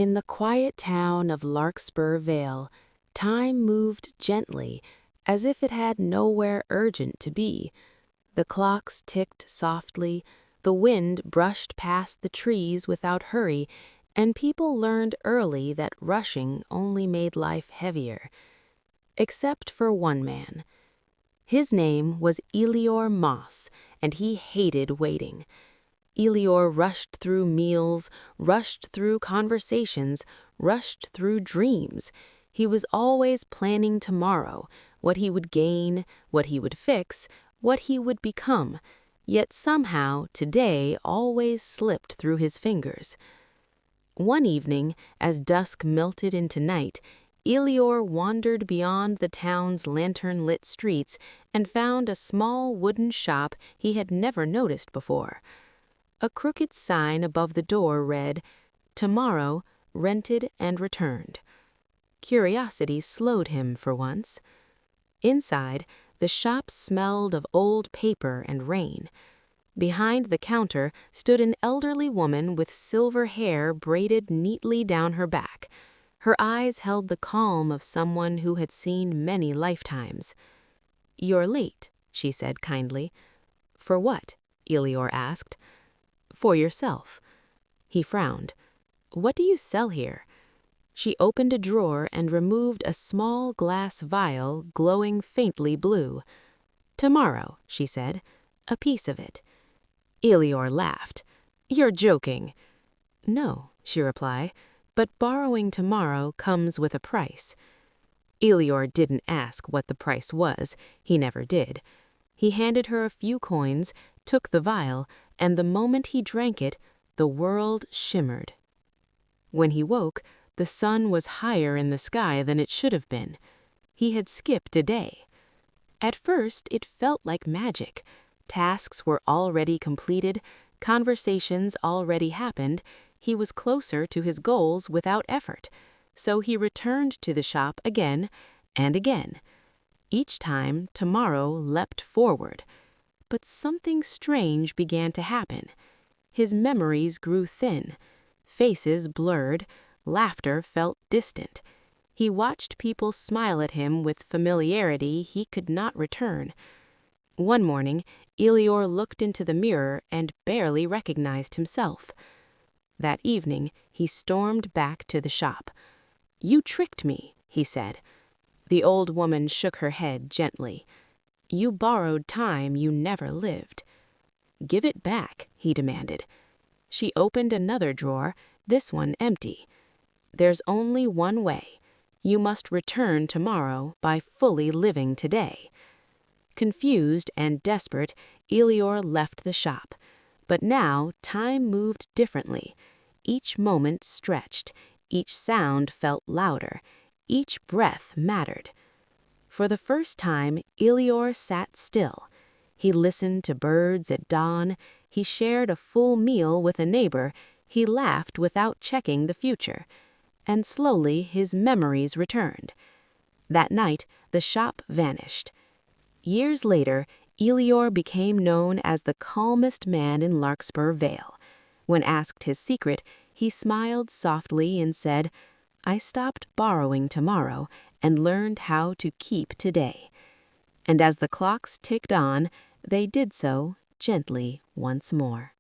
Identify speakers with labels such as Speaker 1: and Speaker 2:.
Speaker 1: In the quiet town of Larkspur Vale, time moved gently, as if it had nowhere urgent to be. The clocks ticked softly, the wind brushed past the trees without hurry, and people learned early that rushing only made life heavier. Except for one man. His name was Elior Moss, and he hated waiting. Elior rushed through meals, rushed through conversations, rushed through dreams. He was always planning tomorrow, what he would gain, what he would fix, what he would become, yet somehow today always slipped through his fingers. One evening, as dusk melted into night, Elior wandered beyond the town's lantern-lit streets and found a small wooden shop he had never noticed before. A crooked sign above the door read, "Tomorrow, rented and returned." Curiosity slowed him for once. Inside, the shop smelled of old paper and rain. Behind the counter stood an elderly woman with silver hair braided neatly down her back. Her eyes held the calm of someone who had seen many lifetimes. "You're late," she said kindly. "For what?" Elior asked. "For yourself." He frowned. "What do you sell here?" She opened a drawer and removed a small glass vial glowing faintly blue. "Tomorrow," she said. "A piece of it." Elior laughed. "You're joking." "No," she replied, "but borrowing tomorrow comes with a price." Elior didn't ask what the price was. He never did. He handed her a few coins, took the vial, and the moment he drank it, the world shimmered. When he woke, the sun was higher in the sky than it should have been. He had skipped a day. At first, it felt like magic. Tasks were already completed, conversations already happened. He was closer to his goals without effort. So he returned to the shop again and again. Each time, tomorrow leapt forward. But something strange began to happen. His memories grew thin. Faces blurred. Laughter felt distant. He watched people smile at him with familiarity he could not return. One morning, Elior looked into the mirror and barely recognized himself. That evening, he stormed back to the shop. "You tricked me," he said. The old woman shook her head gently. "You borrowed time you never lived." "Give it back," he demanded. She opened another drawer, this one empty. "There's only one way. You must return tomorrow by fully living today." Confused and desperate, Elior left the shop. But now time moved differently. Each moment stretched. Each sound felt louder. Each breath mattered. For the first time, Elior sat still. He listened to birds at dawn. He shared a full meal with a neighbor. He laughed without checking the future. And slowly his memories returned. That night, the shop vanished. Years later, Elior became known as the calmest man in Larkspur Vale. When asked his secret, he smiled softly and said, "I stopped borrowing tomorrow and learned how to keep today." And as the clocks ticked on, they did so gently once more.